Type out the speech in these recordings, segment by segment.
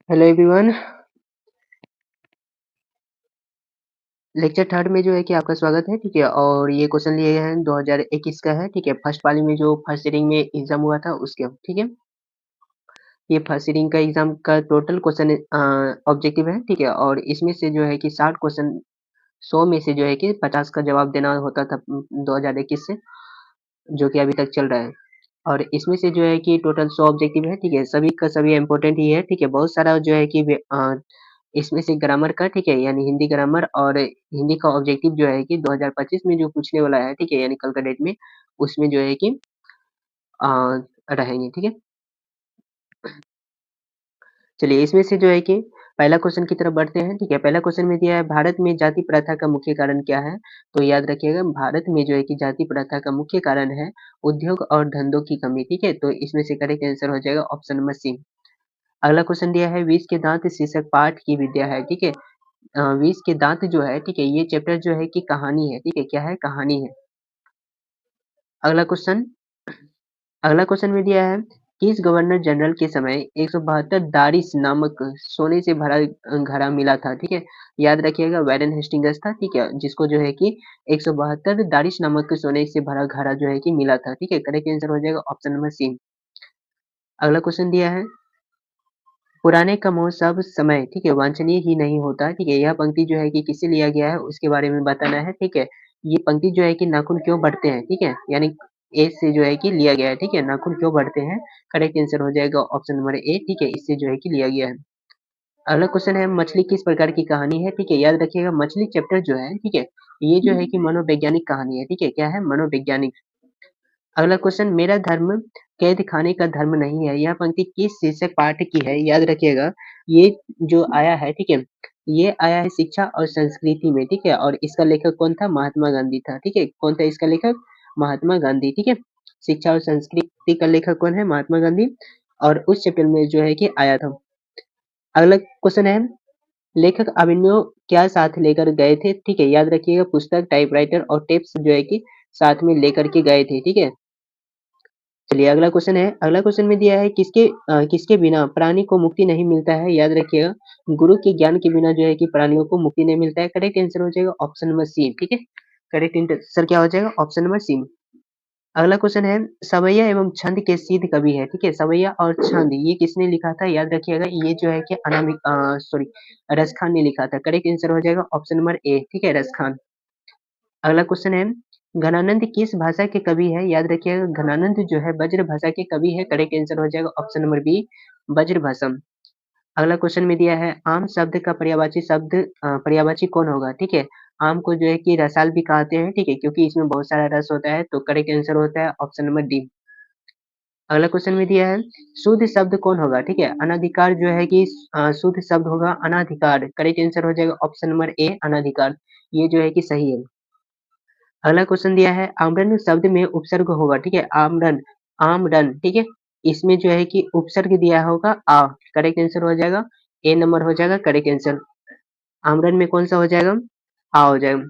Hello everyone. Lecture third में जो है कि आपका स्वागत है, ठीक है। और ये क्वेश्चन लिए हैं 2021 का है, ठीक है। फर्स्ट पाली में जो फर्स्ट सीटिंग में एग्जाम हुआ था उसके, ठीक है। ये फर्स्ट सीटिंग का एग्जाम का टोटल क्वेश्चन ऑब्जेक्टिव है, ठीक है। और इसमें से जो है कि 60 क्वेश्चन 100 में से जो है कि 50 का जवाब देना होता था 2021 से, जो कि अभी तक चल रहा है। और इसमें से जो है कि टोटल 100 ऑब्जेक्टिव है, ठीक है। सभी का सभी इम्पोर्टेंट ही है, ठीक है। बहुत सारा जो है कि इसमें से ग्रामर का, ठीक है, यानी हिंदी ग्रामर और हिंदी का ऑब्जेक्टिव जो है कि 2025 में जो पूछने वाला है, ठीक है, यानी कल का डेट में, उसमें जो है कि अ, रहेंगे, ठीक है। चलिए इसमें से जो है कि पहला क्वेश्चन की तरफ बढ़ते हैं, ठीक है। पहला क्वेश्चन में दिया है भारत में जाति प्रथा का मुख्य कारण क्या है? तो याद रखिएगा, भारत में जो है कि जाति प्रथा का मुख्य कारण है उद्योग और धंधों की कमी, ठीक है। तो इसमें से करेक्ट आंसर हो जाएगा ऑप्शन नंबर सी। अगला क्वेश्चन दिया है विष के दांत शीर्षक पाठ की विद्या है, ठीक है। विष के दांत जो है, ठीक है, ये चैप्टर जो है कि कहानी है, ठीक है। क्या है? कहानी है। अगला क्वेश्चन अगला क्वेश्चन में दिया है किस गवर्नर जनरल के समय 172 दारिश नामक सोने से भरा घड़ा मिला था, ठीक है। याद रखिएगा वेरन हेस्टिंग्स था, ठीक है, जिसको जो है कि 172 दारिश नामक सोने से भरा घड़ा जो है कि मिला था, ठीक है। करेक्ट आंसर हो जाएगा ऑप्शन नंबर सी। अगला क्वेश्चन दिया है पुराने का मोह सब समय, ठीक है, वांछनीय ही नहीं होता, ठीक है। यह पंक्ति जो है कि किससे लिया गया है उसके बारे में बताना है, ठीक है। ये पंक्ति जो है कि नाखून क्यों बढ़ते हैं, ठीक है, यानी ए से जो है कि लिया गया है, ठीक है। नाखून क्यों बढ़ते हैं, करेक्ट आंसर हो जाएगा ऑप्शन नंबर ए, ठीक है, इससे जो है कि लिया गया है। अगला क्वेश्चन है मछली किस प्रकार की कहानी है, ठीक है। याद रखिएगा मछली चैप्टर जो है, ठीक है, ये जो है कि मनोवैज्ञानिक कहानी है, ठीक है। क्या है? मनोवैज्ञानिक। अगला क्वेश्चन मेरा धर्म कैद खाने का धर्म नहीं है, यह पंक्ति किस शीर्षक पाठ की है? याद रखिएगा ये जो आया है, ठीक है, ये आया है शिक्षा और संस्कृति में, ठीक है। और इसका लेखक कौन था? महात्मा गांधी था, ठीक है। कौन था इसका लेखक? महात्मा गांधी, ठीक है। शिक्षा और संस्कृति का लेखक कौन है? महात्मा गांधी। और उस चैप्टर में जो है कि आया था। अगला क्वेश्चन है लेखक अभिनव क्या साथ लेकर गए थे, ठीक है। याद रखिएगा पुस्तक, टाइपराइटर और टेप्स जो है कि साथ में लेकर के गए थे, ठीक है। चलिए अगला क्वेश्चन है। अगला क्वेश्चन में दिया है किसके बिना प्राणी को मुक्ति नहीं मिलता है? याद रखिएगा गुरु के ज्ञान के बिना जो है कि प्राणियों को मुक्ति नहीं मिलता है। करेक्ट आंसर हो जाएगा ऑप्शन नंबर सी, ठीक है। करेक्ट आंसर क्या हो जाएगा? Option number C. अगला क्वेश्चन है सवैया एवं छंद के सिद्ध कवि है, ठीक है। सवैया और छंद ये किसने लिखा था? याद रखिएगा ये जो है कि अनामिक सॉरी रस खान ने लिखा था। करेक्ट आंसर हो जाएगा ऑप्शन नंबर ए, ठीक है, रस खान। अगला क्वेश्चन है घनानंद किस भाषा के कवि है? याद रखिएगा घनानंद जो है ब्रज भाषा के कवि है। करेक्ट आंसर हो जाएगा ऑप्शन नंबर बी, ब्रज भाषा। अगला क्वेश्चन में दिया है आम शब्द का पर्यायवाची शब्द पर्यायवाची कौन होगा, ठीक है। आम को जो है कि रसाल भी कहते हैं, ठीक है, क्योंकि इसमें बहुत सारा रस होता है। तो करेक्ट आंसर होता है ऑप्शन नंबर डी। अगला क्वेश्चन में दिया है शुद्ध शब्द कौन होगा, ठीक है। अनाधिकार जो है कि शुद्ध शब्द होगा अनाधिकार। करेक्ट आंसर हो जाएगा ऑप्शन नंबर ए, अनाधिकार। ये जो है कि सही है। अगला क्वेश्चन दिया है आमरन शब्द में उपसर्ग होगा, ठीक है। आमरन, आमरन, ठीक है, इसमें जो है कि उपसर्ग दिया होगा आ। करेक्ट आंसर हो जाएगा ए नंबर हो जाएगा करेक्ट आंसर। आमरन में कौन सा हो जाएगा? आ हो जाएगा।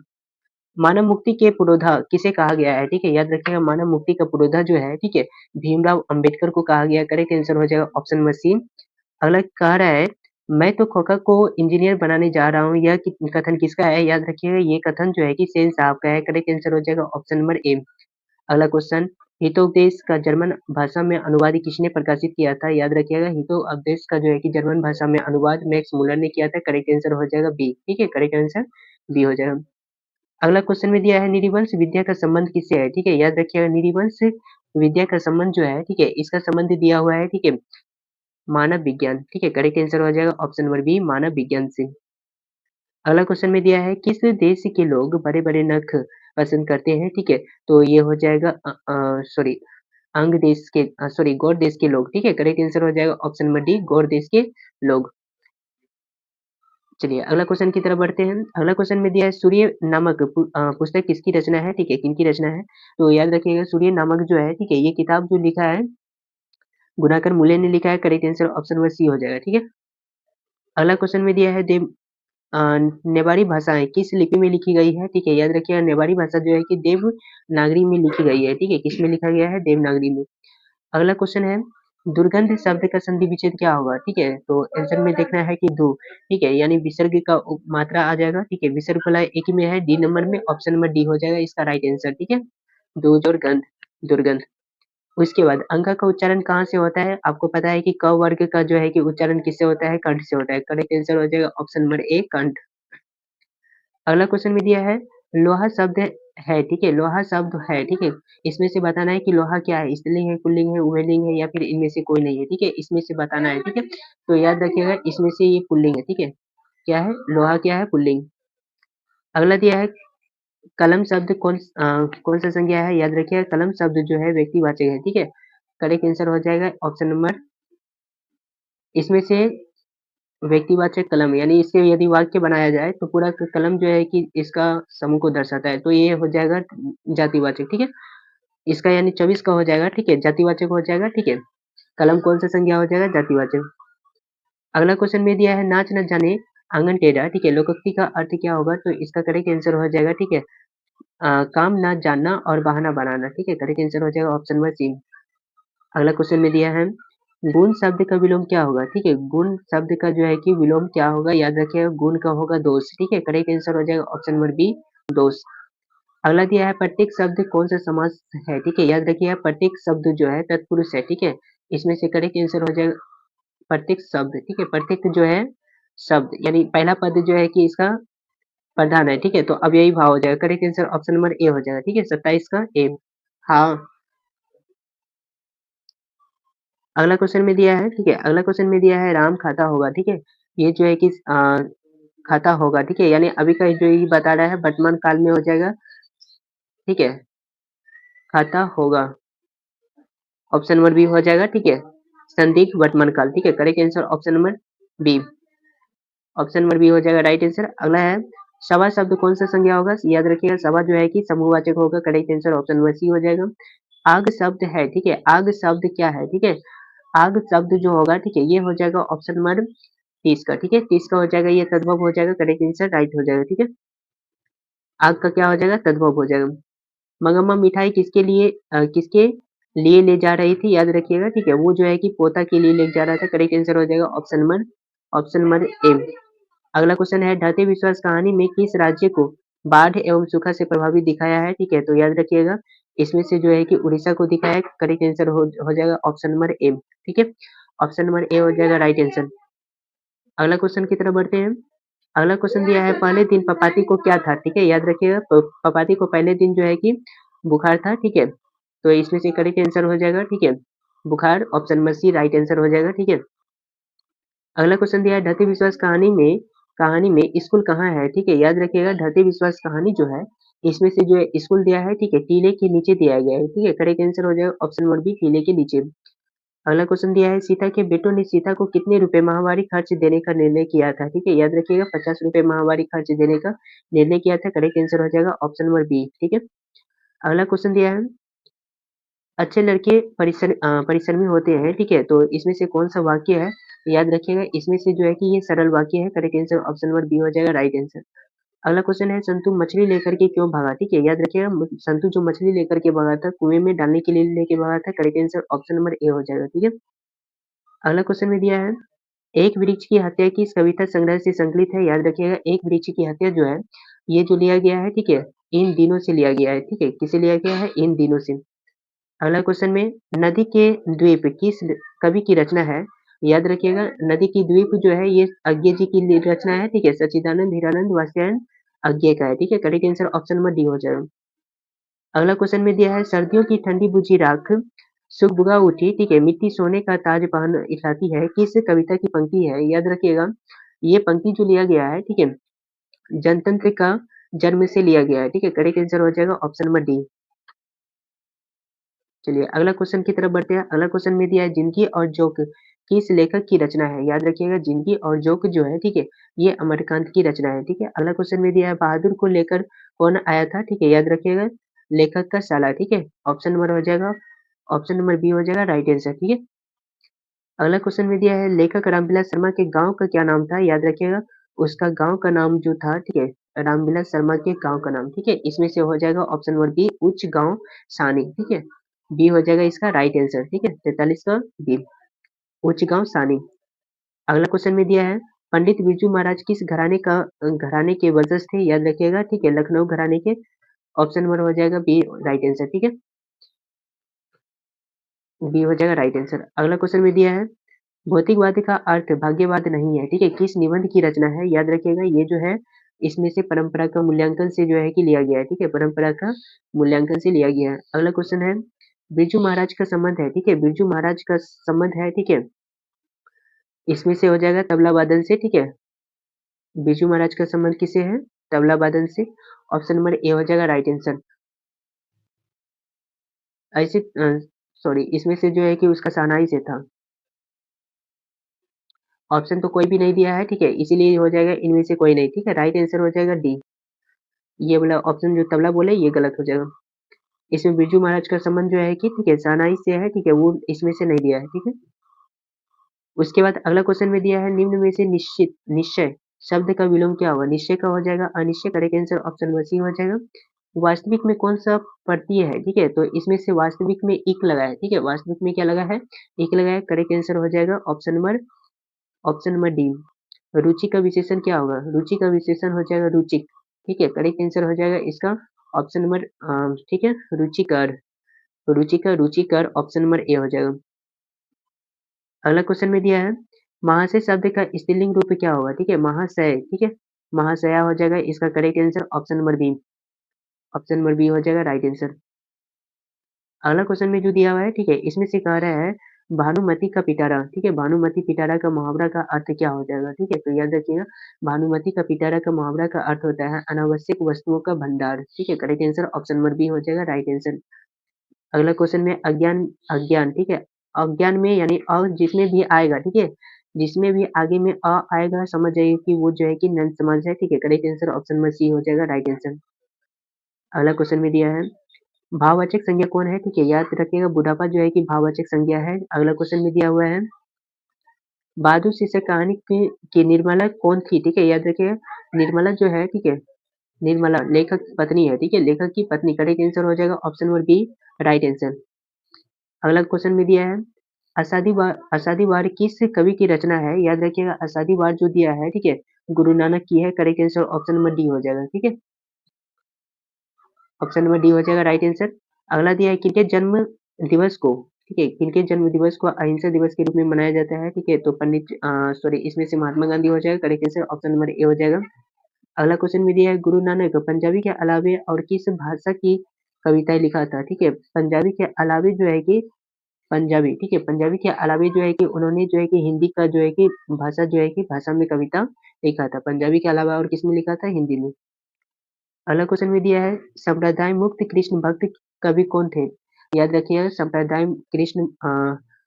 मानव मुक्ति के पुरोधा किसे कहा गया है, ठीक है। याद रखिएगा मानव मुक्ति का पुरोधा जो है, ठीक है, भीमराव अंबेडकर को कहा गया है। करेक्ट आंसर हो जाएगा ऑप्शन नंबर सी। अगला कह रहा है मैं तो खोखा को इंजीनियर बनाने जा रहा हूँ, यह कथन किसका है? याद रखिएगा ये कथन जो है कि सेन साहब का है। करेक्ट आंसर हो जाएगा ऑप्शन नंबर ए। अगला क्वेश्चन हितोपदेश का जर्मन भाषा में अनुवाद किसने प्रकाशित किया था? याद रखिएगा हितोपदेश का जो है कि जर्मन भाषा में अनुवाद मैक्स मुलर ने किया था। करेक्ट आंसर हो जाएगा बी, ठीक है, करेक्ट आंसर बी हो जाएगा। अगला क्वेश्चन में दिया है निरिवंश विद्या का संबंध किससे है, ठीक है। याद रखिएगा निरिवंश विद्या का संबंध जो है, ठीक है, इसका संबंध दिया हुआ है, ठीक है, मानव विज्ञान, ठीक है। करेक्ट आंसर हो जाएगा ऑप्शन नंबर बी, मानव विज्ञान से। अगला क्वेश्चन में दिया है किस देश के लोग बड़े-बड़े नख पसंद करते हैं, ठीक है। तो ये हो जाएगा सॉरी अंग देश के सॉरी गौड़ देश के लोग, ठीक है। करेक्ट आंसर हो जाएगा ऑप्शन नंबर डी, गौड़ देश के लोग। चलिए अगला क्वेश्चन की तरफ बढ़ते हैं। अगला क्वेश्चन में दिया है सूर्य नामक पुस्तक किसकी रचना है, ठीक है, किनकी रचना है? तो याद रखिएगा सूर्य नामक जो है, ठीक है, ये किताब जो लिखा है गुणाकर मूल्य ने लिखा है। Correct answer option number C हो जाएगा, ठीक है। अगला क्वेश्चन में दिया है अ, नेवारी भाषाएँ किस लिपि में लिखी गई है? ठीक है, याद रखिएगा नेवारी भाषा जो है कि देवनागरी में लिखी गई है, ठीक है, किसमें लिखा गया है? देवनागरी में। अगला क्वेश्चन है दुर्गंध शब्द का संधि विच्छेद क्या होगा? ठीक है, तो आंसर में देखना है कि दो, ठीक है, यानी विसर्ग का मात्रा आ जाएगा, ठीक है, विसर्ग वाला एक ही में है डी नंबर में, ऑप्शन नंबर डी हो जाएगा इसका राइट आंसर, ठीक है, दूज और गंध, दुर्गंध। उसके बाद अंग का उच्चारण कहाँ से होता है? आपको पता है कि क वर्ग का जो है कि उच्चारण किससे होता है? कंठ से होता है, करेक्ट आंसर हो जाएगा ऑप्शन नंबर ए कंठ। अगला क्वेश्चन में दिया है लोहा शब्द है, ठीक है, लोहा शब्द है, ठीक है, इसमें से बताना है कि लोहा क्या है? स्त्रीलिंग है, पुल्लिंग है, उभयलिंग है या फिर इनमें से कोई नहीं है, ठीक है, इसमें से बताना है, ठीक है, तो याद रखिएगा इसमें से ये पुल्लिंग है, ठीक है, क्या है? लोहा क्या है? पुल्लिंग। अगला दिया है कलम शब्द कौन सा संज्ञा है? याद रखिएगा कलम शब्द जो है व्यक्तिवाचक है, ठीक है, करेक्ट आंसर हो जाएगा ऑप्शन नंबर, इसमें से व्यक्तिवाचक कलम यानी इससे यदि वाक्य बनाया जाए तो पूरा कलम जो है कि इसका समूह को दर्शाता है, तो ये हो जाएगा जातिवाचक, ठीक है, इसका यानी 24 का हो जाएगा, ठीक है, जातिवाचक हो जाएगा, ठीक है, कलम कौन सा संज्ञा हो जाएगा? जातिवाचक। अगला क्वेश्चन में दिया है नाच न जाने आंगन टेढ़ा, ठीक है, लोकोक्ति का अर्थ क्या होगा? तो इसका करेक्ट आंसर हो जाएगा, ठीक है, काम ना जानना और बहाना बनाना, ठीक है, करेक्ट आंसर हो जाएगा ऑप्शन नंबर सी। अगला क्वेश्चन में दिया है गुण शब्द का विलोम क्या होगा? ठीक है, गुण शब्द का जो है कि विलोम क्या होगा? याद रखिएगा गुण का होगा दोष, ठीक है, करेक्ट आंसर हो जाएगा ऑप्शन नंबर बी दोष। अगला दिया है प्रत्येक शब्द कौन सा समास है? ठीक है, याद रखिएगा प्रत्येक शब्द जो है तत्पुरुष है, ठीक है, इसमें से करेक्ट आंसर हो जाएगा प्रत्येक शब्द, ठीक है, प्रत्येक जो है शब्द यानी पहला पद जो है कि इसका प्रधान है, ठीक है, तो अब यही भाव हो जाएगा, correct answer option number A हो जाएगा, ठीक है, 27 का ए। हाँ, अगला क्वेश्चन में दिया है, ठीक है, अगला क्वेश्चन में दिया है राम खाता होगा, ठीक है, ये जो है कि खाता होगा, ठीक है, यानी अभी का जो ये बता रहा है वर्तमान काल में हो जाएगा, ठीक है, खाता होगा, ऑप्शन नंबर बी हो जाएगा, ठीक है, संदिग्ध वर्तमान काल, ठीक है, correct answer option number B, option number B हो जाएगा राइट आंसर। अगला है सभा शब्द कौन सा संज्ञा होगा? याद रखिएगा सभा जो है कि समूहवाचक होगा, correct answer option number C हो जाएगा। आग शब्द है, ठीक है, आग शब्द क्या है? ठीक है, आग शब्द जो होगा, ठीक है, ये हो जाएगा ऑप्शन नंबर 30 का, ठीक है, 30 का हो जाएगा, ये तद्भव हो जाएगा, करेक्ट आंसर राइट हो जाएगा, ठीक है, आग का क्या हो जाएगा? तद्भव हो जाएगा। मगम्मा मिठाई किसके लिए ले जा रही थी? याद रखिएगा, ठीक है, वो जो है कि पोता के लिए ले जा रहा था, करेक्ट आंसर हो जाएगा ऑप्शन नंबर ए। अगला क्वेश्चन है ढाते विश्वास कहानी में किस राज्य को बाढ़ एवं सूखा से प्रभावित दिखाया है? ठीक है, तो याद रखिएगा इसमें से जो है कि उड़ीसा को दिखाया है, करेक्ट आंसर हो जाएगा ऑप्शन नंबर ए, ठीक है, ऑप्शन नंबर ए हो जाएगा राइट आंसर। अगला क्वेश्चन की तरफ बढ़ते हैं। अगला क्वेश्चन दिया है पहले दिन पपाती को क्या था? ठीक है, याद रखिएगा पपाती को पहले दिन जो है कि बुखार था, ठीक है, तो इसमें से करेक्ट आंसर हो जाएगा, ठीक है, बुखार, option number C right answer हो जाएगा, ठीक है। अगला क्वेश्चन दिया है धरती विश्वास कहानी में स्कूल कहाँ है? ठीक है, याद रखिएगा धरती विश्वास कहानी जो है इसमें से जो है स्कूल दिया है, ठीक है, टीले के नीचे दिया गया है, ठीक है, करेक्ट आंसर हो जाएगा ऑप्शन नंबर बी टीले के नीचे। अगला क्वेश्चन दिया है सीता के बेटों ने सीता को कितने रुपए माहवारी खर्च देने का निर्णय किया था? ठीक है, याद रखिएगा 50 रुपए माहवारी खर्च देने का निर्णय किया था, करेक्ट आंसर हो जाएगा ऑप्शन नंबर बी, ठीक है। अगला क्वेश्चन दिया है अच्छे लड़के परिश्रमी होते हैं, ठीक है, तो इसमें से कौन सा वाक्य है? याद रखिएगा इसमें से जो है कि ये सरल वाक्य है, correct answer option number B हो जाएगा राइट आंसर। अगला क्वेश्चन है संतु मछली लेकर के क्यों भागा? ठीक है, याद रखिएगा संतु जो मछली लेकर के भागा था कुएं में डालने के लिए लेके भागा था, correct answer option number A हो जाएगा, ठीक है। अगला क्वेश्चन में दिया है एक वृक्ष की हत्या किस कविता संग्रह से संकलित है? याद रखिएगा एक वृक्ष की हत्या जो है ये जो लिया गया है, ठीक है, इन दिनों से लिया गया है, ठीक है, किसे लिया गया है? इन दिनों से। अगला क्वेश्चन में नदी के द्वीप किस कवि की रचना है? याद रखिएगा नदी की द्वीप जो है ये अज्ञे जी की रचना है, ठीक है, सच्चिदानंद हीरानंद वात्स्यायन अज्ञे का है, ठीक है, correct answer option number D हो जाएगा। अगला क्वेश्चन में दिया है सर्दियों की ठंडी बुझी राख सुगबुगा उठी, ठीक है, मिट्टी सोने का ताज पहन इठाती है, किस कविता की पंक्ति है? याद रखिएगा ये पंक्ति जो लिया गया है, ठीक है, जनतंत्र का जन्म से लिया गया है, ठीक है, करेक्ट आंसर हो जाएगा ऑप्शन नंबर डी। चलिए अगला क्वेश्चन की तरफ बढ़ते हैं। अगला क्वेश्चन में दिया है जिंदगी और जोक किस लेखक की रचना है? याद रखिएगा जिंदगी और जोक जो है, ठीक है, ये अमरकांत की रचना है, ठीक है। अगला क्वेश्चन में दिया है बहादुर को लेकर कौन आया था? ठीक है, याद रखिएगा लेखक का साला, ठीक है, ऑप्शन नंबर हो जाएगा ऑप्शन नंबर बी हो जाएगा राइट आंसर, ठीक है। अगला क्वेश्चन में दिया है लेखक रामविलास शर्मा के गांव का क्या नाम था? याद रखिएगा उसका गांव का नाम जो था, ठीक है, रामविलास शर्मा के गांव का नाम, ठीक है, इसमें से हो जाएगा ऑप्शन नंबर बी उच्च गांव सानी, ठीक है, बी हो जाएगा इसका राइट आंसर, ठीक है, 43 का बी। ऊंचगांव सानी। अगला क्वेश्चन में दिया है पंडित बिरजू महाराज किस घराने के वंशज थे, याद रखिएगा, ठीक है, लखनऊ घराने के। ऑप्शन नंबर हो जाएगा बी राइट आंसर, ठीक है, बी हो जाएगा राइट आंसर। अगला क्वेश्चन में दिया है भौतिकवाद का अर्थ भाग्यवाद नहीं है, ठीक है, किस निबंध की रचना है, याद रखिएगा, ये जो है इसमें से परंपरा का मूल्यांकन से जो है कि लिया गया है, ठीक है, परंपरा का मूल्यांकन से लिया गया है। अगला क्वेश्चन है बिरजू महाराज का संबंध है, ठीक है, बिरजू महाराज का संबंध है, ठीक है, इसमें से हो जाएगा तबला वादन से, ठीक है, बिरजू महाराज का संबंध किससे है, तबला वादन से। ऑप्शन नंबर ए हो जाएगा राइट आंसर। ऐसे सॉरी, इसमें से जो है कि उसका शहनाई से था। ऑप्शन तो कोई भी नहीं दिया है, ठीक है, इसीलिए हो जाएगा इनमें से कोई नहीं, ठीक है, राइट आंसर हो जाएगा डी। ये वाला ऑप्शन जो तबला बोले ये गलत हो जाएगा। इसमें बिरजू महाराज का संबंध जो है कि ठीक है शहनाई से है, ठीक है, वो इसमें से नहीं दिया है, ठीक है। उसके बाद अगला क्वेश्चन में दिया है निम्न में से निश्चित निश्चय शब्द का विलोम क्या होगा, निश्चय का हो जाएगा अनिश्चय, correct answer option number C हो जाएगा। वास्तविक में कौन सा प्रत्यय है, ठीक है, तो इसमें से वास्तविक में इक लगा है, ठीक है, वास्तविक में क्या लगा है, इक लगा है, करेक्ट आंसर हो जाएगा ऑप्शन नंबर डी। रुचि का विशेषण क्या होगा, रुचि का विशेषण हो जाएगा रुचिक, ठीक है, करेक्ट आंसर हो जाएगा इसका ऑप्शन नंबर ठीक है रुचिकर, रुचिकर ऑप्शन नंबर ए हो जाएगा। अगला क्वेश्चन में दिया है महाशय शब्द का स्त्रीलिंग रूप क्या होगा, ठीक है, महाशय, ठीक है, महाशया हो जाएगा इसका correct answer option number B, option number B हो जाएगा राइट आंसर। अगला क्वेश्चन में जो दिया हुआ है, ठीक है, इसमें से कह रहा है भानुमति का पिटारा, ठीक है, भानुमति पिटारा का मुहावरा का अर्थ क्या हो जाएगा, ठीक है, तो याद रखिएगा भानुमति का पिटारा का मुहावरा का अर्थ होता है अनावश्यक वस्तुओं का भंडार, ठीक है, correct answer option number B हो जाएगा राइट आंसर। अगला क्वेश्चन में अज्ञान अज्ञान, ठीक है, अज्ञान में यानी अ जिसमें भी आएगा, ठीक है, जिसमें भी आगे में अ आएगा समझ जाइए कि वो जो है कि नन समाज है, ठीक है, correct answer option number C हो जाएगा राइट आंसर। अगला क्वेश्चन में दिया है भाववाचक संज्ञा कौन है, ठीक है, याद रखिएगा बुढ़ापा जो है कि भाववाचक संज्ञा है। अगला क्वेश्चन में दिया हुआ है बहादुर शीर्षक कहानी की निर्मला कौन थी, ठीक है, याद रखिएगा निर्मला जो है, ठीक है, निर्मला लेखक की पत्नी है, ठीक है, लेखक की पत्नी, करेक्ट आंसर हो जाएगा option number B right answer. अगला क्वेश्चन में दिया है असादी वार किस कवि की रचना है, याद रखिएगा असादी वार जो दिया है, ठीक है, गुरु नानक की है, correct answer option number D हो जाएगा, ठीक है, ऑप्शन नंबर डी हो जाएगा राइट आंसर। अगला दिया है किनके जन्म दिवस को, ठीक है, किनके जन्म दिवस को अहिंसा दिवस के रूप में मनाया जाता है, ठीक है, तो पंडित सॉरी इसमें से महात्मा गांधी हो जाएगा, correct answer option number A हो जाएगा। अगला क्वेश्चन में दिया है गुरु नानक पंजाबी के अलावे और किस भाषा की कविताएं लिखा था, ठीक है, पंजाबी के अलावे जो है कि पंजाबी, ठीक है, पंजाबी के अलावे जो है कि उन्होंने जो है कि हिंदी का जो है कि भाषा जो है कि भाषा में कविता लिखा था, पंजाबी के अलावा और किसमें लिखा था, हिंदी में। अगला क्वेश्चन में दिया है संप्रदाय मुक्त कृष्ण भक्त कवि कौन थे, याद रखिए संप्रदाय कृष्ण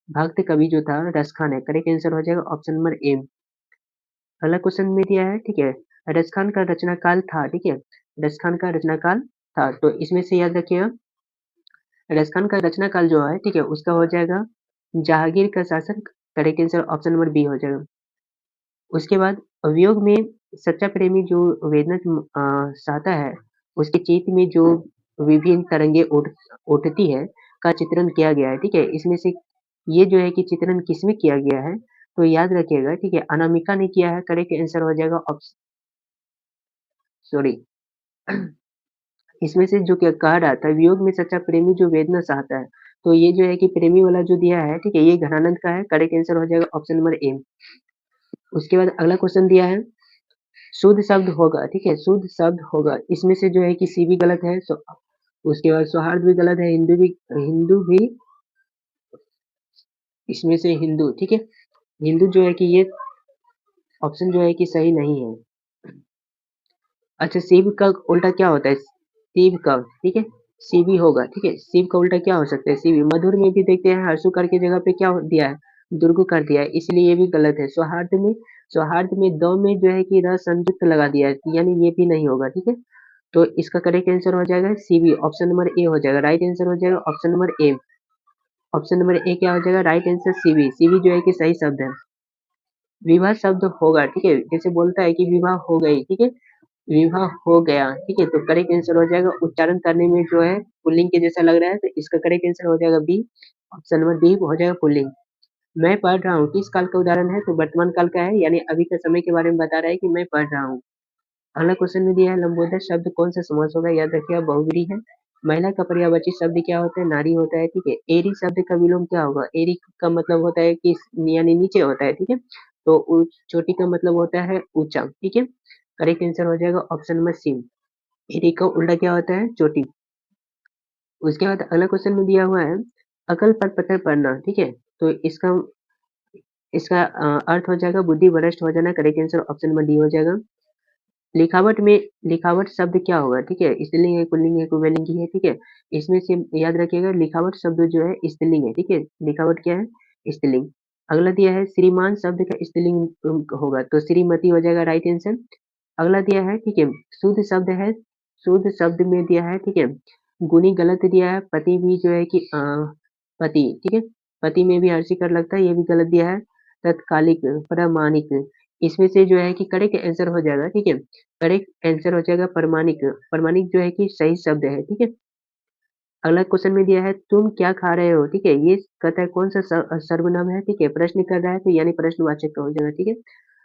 भक्त कवि जो था रसखान है, करेक्ट आंसर हो जाएगा ऑप्शन नंबर ए। अगला क्वेश्चन में दिया है, ठीक है, रसखान का रचना काल था, ठीक है, रसखान का रचना काल था, तो इसमें से याद रखिएगा रसखान का रचना काल जो है, ठीक है, उसका हो जाएगा जहांगीर का शासन, correct answer option number B हो जाएगा। उसके बाद वियोग में सच्चा प्रेमी जो वेदना सहता है, उसके चित्त में जो विभिन्न तरंगे उठती है का चित्रण किया गया है, ठीक है, इसमें से ये जो है कि चित्रण किसमें किया गया है, तो याद रखिएगा, ठीक है, अनामिका ने किया है, करेक्ट आंसर हो जाएगा ऑप्शन सॉरी इसमें से जो क्या कह रहा था वियोग में सच्चा प्रेमी जो वेदना सहता है, तो ये जो है कि प्रेमी वाला जो दिया है, ठीक है, ये घनानंद का है, करेक्ट आंसर हो जाएगा ऑप्शन नंबर ए। उसके बाद अगला क्वेश्चन दिया है शुद्ध शब्द होगा, ठीक है, शुद्ध शब्द होगा, इसमें से जो है कि सी भी गलत है, उसके बाद सौहार्द भी गलत है, हिंदू भी इसमें से हिंदू, ठीक है, हिंदू जो है कि ये ऑप्शन जो है कि सही नहीं है। अच्छा शिव का उल्टा क्या होता है, शिव का, ठीक है, शिवी होगा, ठीक है, शिव का उल्टा क्या हो सकता है, शिवी। मधुर में भी देखते हैं हर्षु कर के जगह पे क्या दिया है, दुर्गु कर दिया है, इसलिए ये भी गलत है। सौहार्द में दो में जो है कि र संयुक्त लगा दिया है, यानी ये भी नहीं होगा, ठीक है, तो इसका करेक्ट आंसर हो जाएगा सीबी, ऑप्शन नंबर ए हो जाएगा, राइट आंसर हो जाएगा option number A. Option number A क्या हो जाएगा राइट आंसर सीबी, सीबी जो है कि सही शब्द है। विवाह शब्द होगा, ठीक है, जैसे बोलता है कि विवाह हो गई, ठीक है, विवाह हो गया, ठीक है, तो करेक्ट आंसर हो जाएगा उच्चारण करने में जो है पुल्लिंग के जैसा लग रहा है, तो इसका करेक्ट आंसर हो जाएगा बी, ऑप्शन नंबर बी हो जाएगा पुल्लिंग। मैं पढ़ रहा हूँ किस काल का उदाहरण है? तो वर्तमान काल का है, यानी अभी के समय के बारे में बता रहा है कि मैं पढ़ रहा हूँ। अगला क्वेश्चन में दिया है लंबोदर शब्द कौन सा समास होगा? याद रखिएगा बहुव्रीहि है। महिला का पर्यायवाची शब्द क्या होता है? नारी होता है, ठीक है। एरी शब्द का विलोम क्या होगा? एरी का मतलब होता है कि यानी नीचे होता है, ठीक है। तो चोटी का मतलब होता है ऊंचा, ठीक है। करेक्ट आंसर हो जाएगा ऑप्शन नंबर सी। एरी का उल्टा क्या होता है? चोटी। उसके बाद अगला क्वेश्चन में दिया हुआ है अकल पर पत्थर पड़ना, ठीक है। तो इसका इसका अर्थ हो जाएगा बुद्धि भ्रष्ट हो जाना। Correct answer option number D हो जाएगा। लिखावट में लिखावट शब्द क्या होगा? ठीक है, स्त्रीलिंग है, पुल्लिंग है, पुल्लिंग है, ठीक है। इसमें से याद रखिएगा लिखावट शब्द जो है स्त्रीलिंग है, ठीक है। लिखावट क्या है? स्त्रीलिंग। अगला दिया है श्रीमान शब्द का स्त्रीलिंग होगा, तो श्रीमती हो जाएगा राइट आंसर। अगला दिया है, ठीक है, शुद्ध शब्द है, शुद्ध शब्द में दिया है, ठीक है। गुणी गलत दिया है, पति भी जो है कि पति, ठीक है। पति में भी हर्षी कर लगता है, ये भी गलत दिया है। तत्कालिक, प्रामाणिक, इसमें से जो है कि करेक्ट आंसर हो जाएगा, ठीक है। करेक्ट आंसर हो जाएगा प्रमाणिक। प्रमाणिक जो है कि सही शब्द है, ठीक है। अगला क्वेश्चन में दिया है तुम क्या खा रहे हो? ठीक है, ये कहता है कौन सा सर्वनाम है? ठीक है, प्रश्न कर रहा है तो यानी प्रश्नवाचक का हो जाएगा, ठीक है।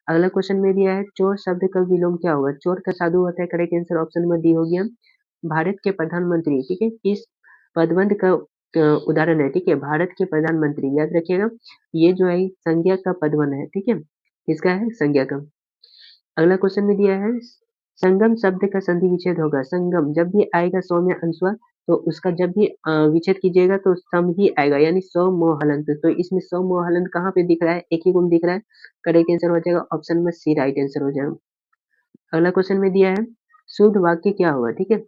अगला क्वेश्चन में दिया है चोर शब्द का विलोम क्या होगा? चोर का साधु होता है। Correct answer option number D हो गया। भारत के प्रधानमंत्री, ठीक है, किस पदबंध का उदाहरण है? ठीक है, भारत के प्रधानमंत्री, याद रखिएगा ये जो है संज्ञा का पदबंध है, ठीक है। किसका है? संज्ञा का। अगला क्वेश्चन में दिया है संगम शब्द का संधि विच्छेद होगा। संगम जब भी आएगा सौ में अनुस्वार, तो उसका जब भी विच्छेद कीजिएगा तो सम ही आएगा, यानी सौ मोह हलंत। तो इसमें सौ मोह हलंत कहाँ पे दिख रहा है? एक ही गुण दिख रहा है। करेक्ट आंसर हो जाएगा ऑप्शन में सी, राइट आंसर हो जाएगा। अगला क्वेश्चन में दिया है शुद्ध वाक्य क्या होगा? ठीक है,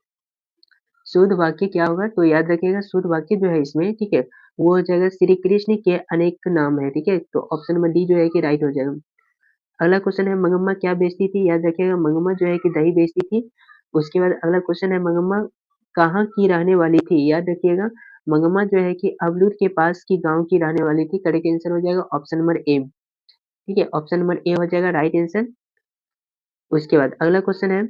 शुद्ध वाक्य क्या होगा? तो याद रखिएगा शुद्ध वाक्य जो है इसमें, ठीक है, वो हो जाएगा श्री कृष्ण के अनेक नाम है, ठीक है। तो ऑप्शन नंबर डी जो है कि राइट हो जाएगा। अगला क्वेश्चन है मंगम्मा क्या बेचती थी? याद रखिएगा मंगम्मा जो है कि दही बेचती थी। उसके बाद अगला क्वेश्चन है मंगम्मा कहाँ की रहने वाली थी? याद रखिएगा मंगम्मा जो है कि अवलूर के पास की गांव की रहने वाली थी। करेक्ट आंसर हो जाएगा ऑप्शन नंबर ए, ठीक है। ऑप्शन नंबर ए हो जाएगा राइट आंसर। उसके बाद अगला क्वेश्चन है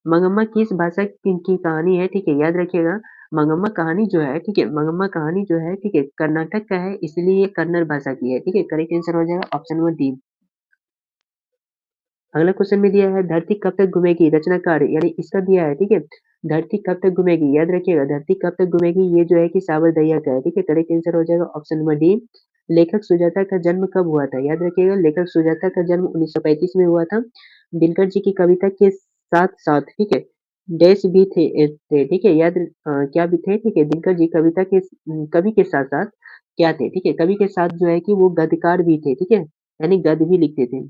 मंगम्मा किस भाषा की कहानी है? ठीक है, याद रखिएगा मंगम्मा कहानी जो है, ठीक है, मंगम्मा कहानी जो है, ठीक है, कर्नाटक का है, इसलिए ये कन्नड़ भाषा की है, ठीक है। करेक्ट आंसर हो जाएगा ऑप्शन नंबर डी। अगला क्वेश्चन में दिया है धरती कब तक घूमेगी? रचनाकार यानी इसका दिया है, ठीक है। धरती कब तक घूमेगी? याद रखिएगा धरती कब तक घूमेगी ये जो है कि सावरदैया का है, ठीक है। करेक्ट आंसर हो जाएगा ऑप्शन नंबर डी। लेखक सुजाता का जन्म कब हुआ था? याद रखिएगा लेखक सुजाता का जन्म 1935 में हुआ था। दिनकर जी की कविता के साथ साथ, ठीक है, डैश भी थे, ठीक है। क्या भी थे? ठीक है, दिनकर जी कविता के कवि के साथ साथ क्या थे? ठीक है, कवि के साथ जो है कि वो गद्यकार भी थे, ठीक है, यानी गद्य भी लिखते थे।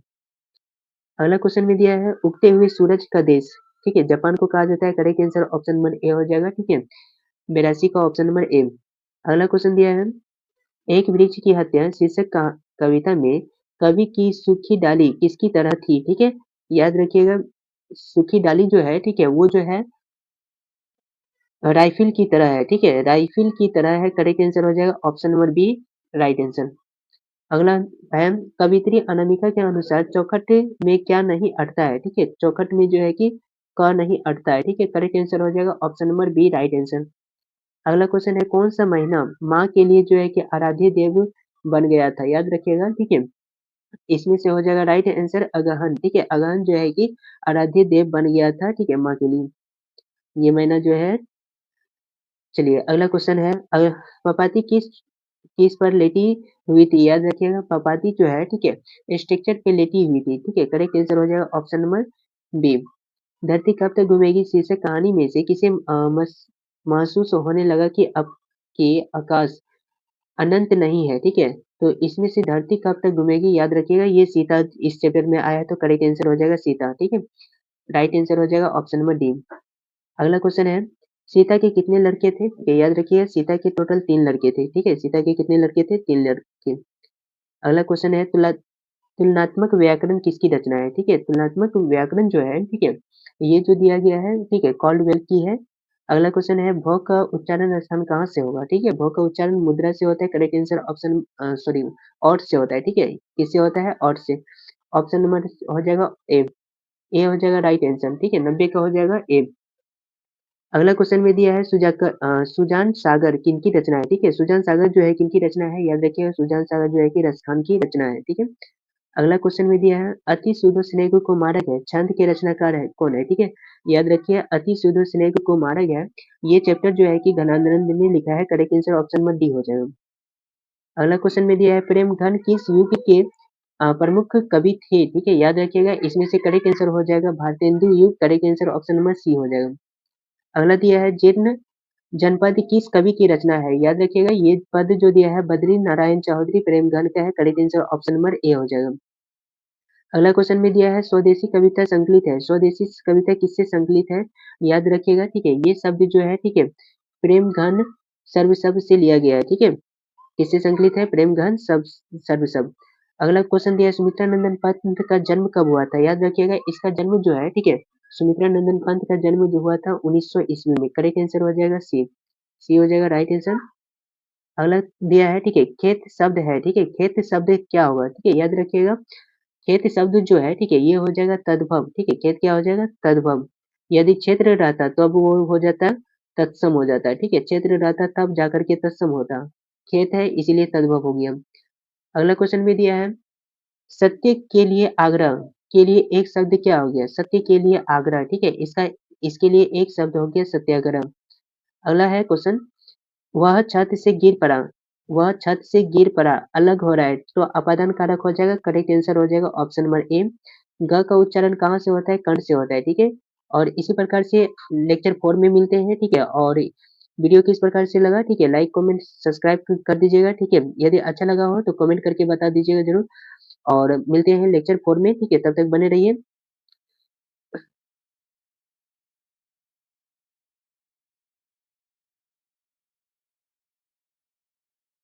अगला क्वेश्चन में दिया है उगते हुए सूरज का देश, ठीक है, जापान को कहा जाता है। Correct answer option number A हो जाएगा, ठीक है। 82 का ऑप्शन नंबर ए। अगला क्वेश्चन दिया है एक वृक्ष की हत्या शीर्षक का कविता में कवि की सूखी डाली किसकी तरह थी? ठीक है, याद रखिएगा सूखी डाली जो है, ठीक है, वो जो है राइफिल की तरह है, ठीक है, राइफिल की तरह है। करेक्ट आंसर हो जाएगा option number B, right answer. अगला है कवियत्री अनामिका के अनुसार चौखट में क्या नहीं अटता है? ठीक है, चौखट में जो है कि क नहीं अटता है, ठीक है। करेक्ट आंसर हो जाएगा option number B, right answer. अगला क्वेश्चन है कौन सा महीना माँ के लिए जो है कि आराध्य देव बन गया था? याद रखिएगा, ठीक है। इसमें से हो जाएगा राइट आंसर अगहन, ठीक है। अगहन जो है कि आराध्य देव बन गया था, ठीक है, माँ के लिए। ये महीना जो है, चलिए अगला क्वेश्चन है पपाती किस किस पर लेटी हुई थी? याद रखिएगा पपाती जो है, ठीक है, स्ट्रक्चर पे लेटी हुई थी, ठीक है। करेक्ट आंसर हो जाएगा ऑप्शन नंबर बी। धरती कब तक घूमेगी शीर्षक कहानी में से किसे महसूस होने लगा कि अब के आकाश अनंत नहीं है? ठीक है, तो इसमें से धरती कब तक घूमेगी, याद रखिएगा ये सीता इस चैप्टर में आया है, तो करेक्ट आंसर हो जाएगा सीता, ठीक है। राइट आंसर हो जाएगा ऑप्शन नंबर डी। अगला क्वेश्चन है सीता के कितने लड़के थे? ये याद रखिए सीता के टोटल 3 लड़के थे, ठीक है। सीता के कितने लड़के थे? 3 लड़के। अगला क्वेश्चन है तुलनात्मक व्याकरण किसकी रचना है? ठीक है, तुलनात्मक व्याकरण जो है, ठीक है, ये जो दिया गया है, ठीक है, कॉल्डवेल की है। अगला क्वेश्चन है भौ का उच्चारण स्थान कहाँ से होगा? ठीक है, भौ का उच्चारण मुद्रा से होता है। करेक्ट आंसर ऑप्शन सॉरी ऑट से होता है, ठीक है। किससे होता है? ऑट से। ऑप्शन नंबर हो जाएगा ए। ए हो जाएगा राइट आंसर, ठीक है, 90 का हो जाएगा ए। अगला क्वेश्चन में दिया है सुजान सागर किनकी रचना है, ठीक है? सुजान सागर जो है किनकी रचना है? याद रखिएगा सुजान सागर जो है कि रसखान की रचना है, ठीक है? अगला क्वेश्चन में दिया है अति सूदो स्नेह को मारा गया छंद के रचनाकार है कौन है, ठीक है? याद रखिए अति सूदो स्नेह को मारा गया ये चैप्टर जो है कि घनानंद ने लिखा है। Correct answer option number D हो जाएगा। अगला क्वेश्चन में दिया है प्रेम घन किस युग के प्रमुख कवि थे, ठीक है? याद रखिएगा इसमें से करेक्ट आंसर हो जाएगा भारतेंदु युग। Correct answer option number C हो जाएगा। अगला दिया है जीर्ण जनपद किस कवि की रचना है? याद रखिएगा ये पद जो दिया है बद्री नारायण चौधरी प्रेमगन का है। Correct answer option number A हो जाएगा। अगला क्वेश्चन में दिया है स्वदेशी कविता संकलित है। स्वदेशी कविता किससे संकलित है? याद रखिएगा, ठीक है? ये शब्द जो है, ठीक है, प्रेम घन सर्वसब से लिया गया है, ठीक है? किससे संकलित है? प्रेम घन सब सर्वसब। अगला क्वेश्चन दिया है सुमित्रा नंदन पंत का जन्म कब हुआ था? याद रखिएगा इसका जन्म जो है, ठीक है, सुमित्रा नंदन पंत का जन्म जो हुआ था 1900 ईस्वी में। करेक्ट आंसर हो जाएगा सी। सी हो जाएगा राइट आंसर। अगला दिया है, ठीक है, खेत शब्द है, ठीक है? खेत शब्द क्या होगा? ठीक है, याद रखिएगा खेत शब्द जो है, ठीक है, ये हो जाएगा तद्भव, ठीक है? खेत क्या हो जाएगा? तद्भव। यदि क्षेत्र रहता तो अब वो हो जाता तत्सम हो जाता है, ठीक है? क्षेत्र रहता तब जाकर के तत्सम होता। खेत है इसीलिए तद्भव हो गया। अगला क्वेश्चन भी दिया है सत्य के लिए आग्रह के लिए एक शब्द क्या हो गया? सत्य के लिए आग्रह, ठीक है, इसका इसके लिए एक शब्द हो गया सत्याग्रह। अगला है क्वेश्चन वह छत से गिर पड़ा, वह छत से गिर पड़ा अलग हो रहा है तो अपादान कारक हो जाएगा। करेक्ट आंसर हो जाएगा ऑप्शन नंबर ए। ग का उच्चारण कहाँ से होता है? कर्ण से होता है, ठीक है? और इसी प्रकार से लेक्चर 4 में मिलते हैं, ठीक है? और वीडियो किस प्रकार से लगा, ठीक है, लाइक कमेंट सब्सक्राइब कर दीजिएगा, ठीक है? यदि अच्छा लगा हो तो कमेंट करके बता दीजिएगा जरूर। और मिलते हैं लेक्चर 4 में, ठीक है? तब तक बने रहिए।